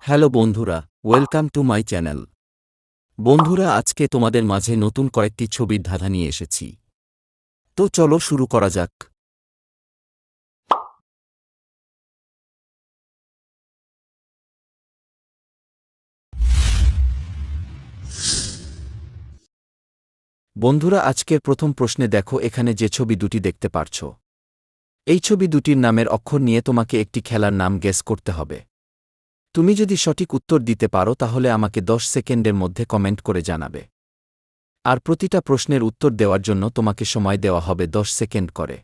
Hello বন্ধুরা, welcome to my channel. বন্ধুরা, আজকে তোমাদের মাঝে নতুন কয়েকটি ছবির ধাঁধা নিয়ে এসেছি। তো চলো শুরু করা যাক। বন্ধুরা, আজকের প্রথম প্রশ্নে দেখো, এখানে যে ছবি দুটি দেখতে পারছ, এই ছবি দুটির নামের অক্ষর নিয়ে তোমাকে একটি খেলার নাম গেস করতে হবে। তুমি যদি সঠিক উত্তর দিতে পারো তাহলে আমাকে 10 সেকেন্ডের মধ্যে কমেন্ট করে জানাবে। আর প্রতিটা প্রশ্নের উত্তর দেওয়ার জন্য তোমাকে সময় দেওয়া হবে 10 সেকেন্ড করে।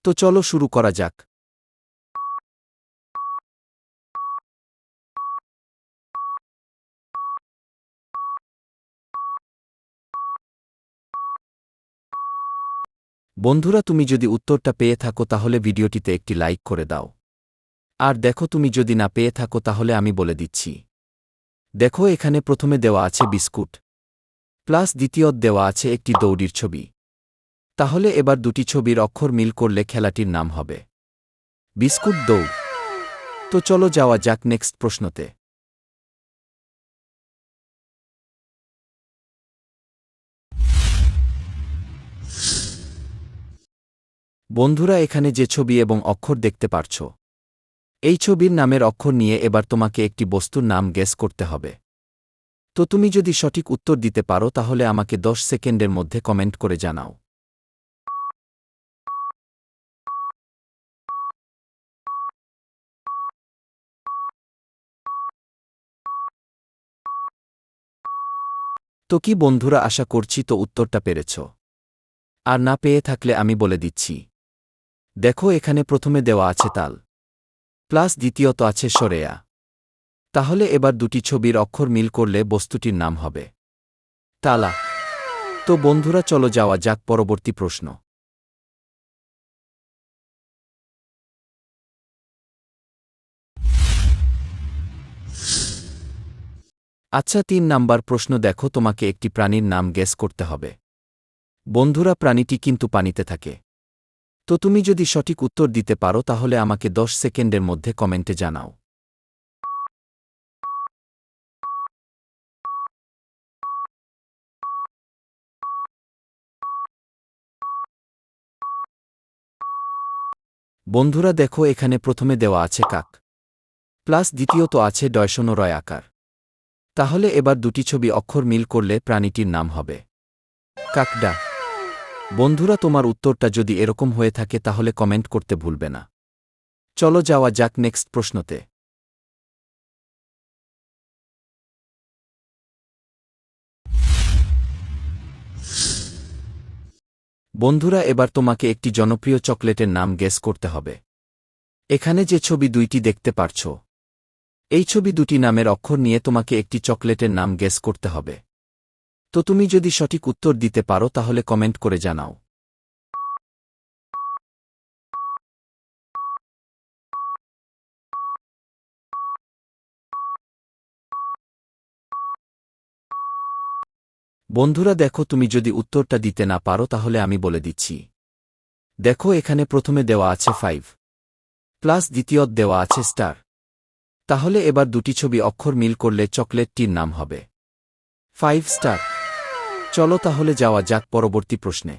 তো চলো শুরু করা যাক। বন্ধুরা, তুমি যদি উত্তরটা পেয়ে থাকো তাহলে ভিডিওটিতে একটি লাইক করে দাও। আর দেখো, তুমি যদি না পেয়ে থাকো তাহলে আমি বলে দিচ্ছি। দেখো, এখানে প্রথমে দেওয়া আছে বিস্কুট, প্লাস দ্বিতীয়ত দেওয়া আছে একটি দৌড়ির ছবি। তাহলে এবার দুটি ছবির অক্ষর মিল করলে খেলাটির নাম হবে বিস্কুট দৌড়। তো চলো যাওয়া যাক নেক্সট প্রশ্নতে। বন্ধুরা, এখানে যে ছবি এবং অক্ষর দেখতে পারছ, এই ছবির নামের অক্ষর নিয়ে এবার তোমাকে একটি বস্তুর নাম গেস করতে হবে। তো তুমি যদি সঠিক উত্তর দিতে পারো তাহলে আমাকে 10 সেকেন্ডের মধ্যে কমেন্ট করে জানাও। তো কি বন্ধুরা, আশা করছি তো উত্তরটা পেরেছ। আর না পেয়ে থাকলে আমি বলে দিচ্ছি। দেখো, এখানে প্রথমে দেওয়া আছে তাল, প্লাস দ্বিতীয়ত আছে সরেয়া। তাহলে এবার দুটি ছবির অক্ষর মিল করলে বস্তুটির নাম হবে তালা। তো বন্ধুরা, চলো যাওয়া যাক পরবর্তী প্রশ্ন। আচ্ছা, 3 নাম্বার প্রশ্ন দেখো, তোমাকে একটি প্রাণীর নাম গেস করতে হবে। বন্ধুরা, প্রাণীটি কিন্তু পানিতে থাকে। তো তুমি যদি সঠিক উত্তর দিতে পারো তাহলে আমাকে 10 সেকেন্ডের মধ্যে কমেন্টে জানাও। বন্ধুরা, দেখো, এখানে প্রথমে দেওয়া আছে কাক, প্লাস দ্বিতীয়ত আছে ডয়সন রয় আকার। তাহলে এবার দুটি ছবি অক্ষর মিল করলে প্রাণীটির নাম হবে কাকডা। বন্ধুরা, তোমার উত্তরটা যদি এরকম হয়ে থাকে তাহলে কমেন্ট করতে ভুলবে না। চলো যাওয়া যাক নেক্সট প্রশ্নতে। বন্ধুরা, এবার তোমাকে একটি জনপ্রিয় চকলেটের নাম গেস করতে হবে। এখানে যে ছবি দুইটি দেখতে পারছ, এই ছবি দুটি নামের অক্ষর নিয়ে তোমাকে একটি চকলেটের নাম গেস করতে হবে। তো তুমি যদি সঠিক উত্তর দিতে পারো তাহলে কমেন্ট করে জানাও। বন্ধুরা, দেখো, তুমি যদি উত্তরটা দিতে না পারো তাহলে আমি বলে দিচ্ছি। দেখো, এখানে প্রথমে দেওয়া আছে 5, প্লাস দ্বিতীয়ত দেওয়া আছে স্টার। তাহলে এবার দুটি ছবি অক্ষর মিল করলে চকলেটটির নাম হবে 5 স্টার। চলো তাহলে যাওয়া যাক পরবর্তী প্রশ্নে।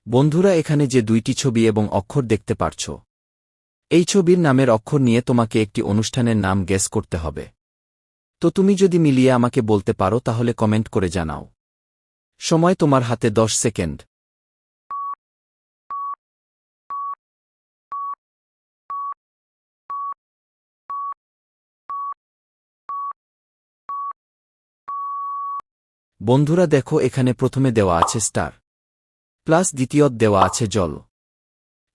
বন্ধুরা, এখানে যে দুইটি ছবি এবং অক্ষর দেখতে পারছ, এই ছবির নামের অক্ষর নিয়ে তোমাকে একটি অনুষ্ঠানের নাম গেস করতে হবে। তো তুমি যদি মিলিয়ে আমাকে বলতে পারো তাহলে কমেন্ট করে জানাও। সময় তোমার হাতে 10 সেকেন্ড। বন্ধুরা, দেখো, এখানে প্রথমে দেওয়া আছে স্টার, প্লাস দ্বিতীয়ত দেওয়া আছে জল,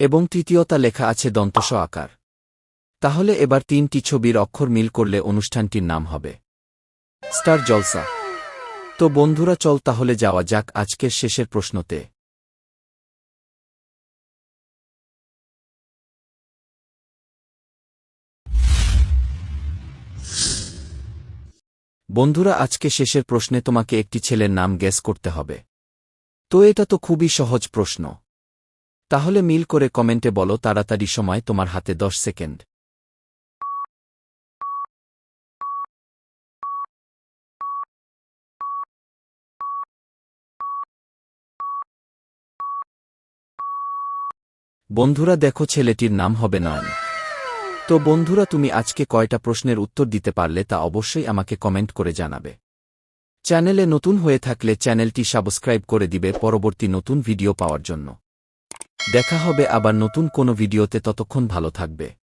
এবং তৃতীয়তা লেখা আছে দন্তস আকার। তাহলে এবার 3টি ছবির অক্ষর মিল করলে অনুষ্ঠানটির নাম হবে স্টার জলসা। তো বন্ধুরা, চল তাহলে যাওয়া যাক আজকের শেষের প্রশ্নতে। বন্ধুরা, আজকে শেষের প্রশ্নে তোমাকে একটি ছেলের নাম গেস করতে হবে। তো এটা তো খুবই সহজ প্রশ্ন। তাহলে মিল করে কমেন্টে বলো তাড়াতাড়ি, সময় তোমার হাতে 10 সেকেন্ড। বন্ধুরা দেখো, ছেলেটির নাম হবে নয়ন। তো বন্ধুরা, তুমি আজকে কয়টা প্রশ্নের উত্তর দিতে পারলে তা অবশ্যই আমাকে কমেন্ট করে জানাবে। চ্যানেলে নতুন হয়ে থাকলে চ্যানেলটি সাবস্ক্রাইব করে দিবে পরবর্তী নতুন ভিডিও পাওয়ার জন্য। দেখা হবে আবার নতুন কোনো ভিডিওতে, ততক্ষণ ভালো থাকবে।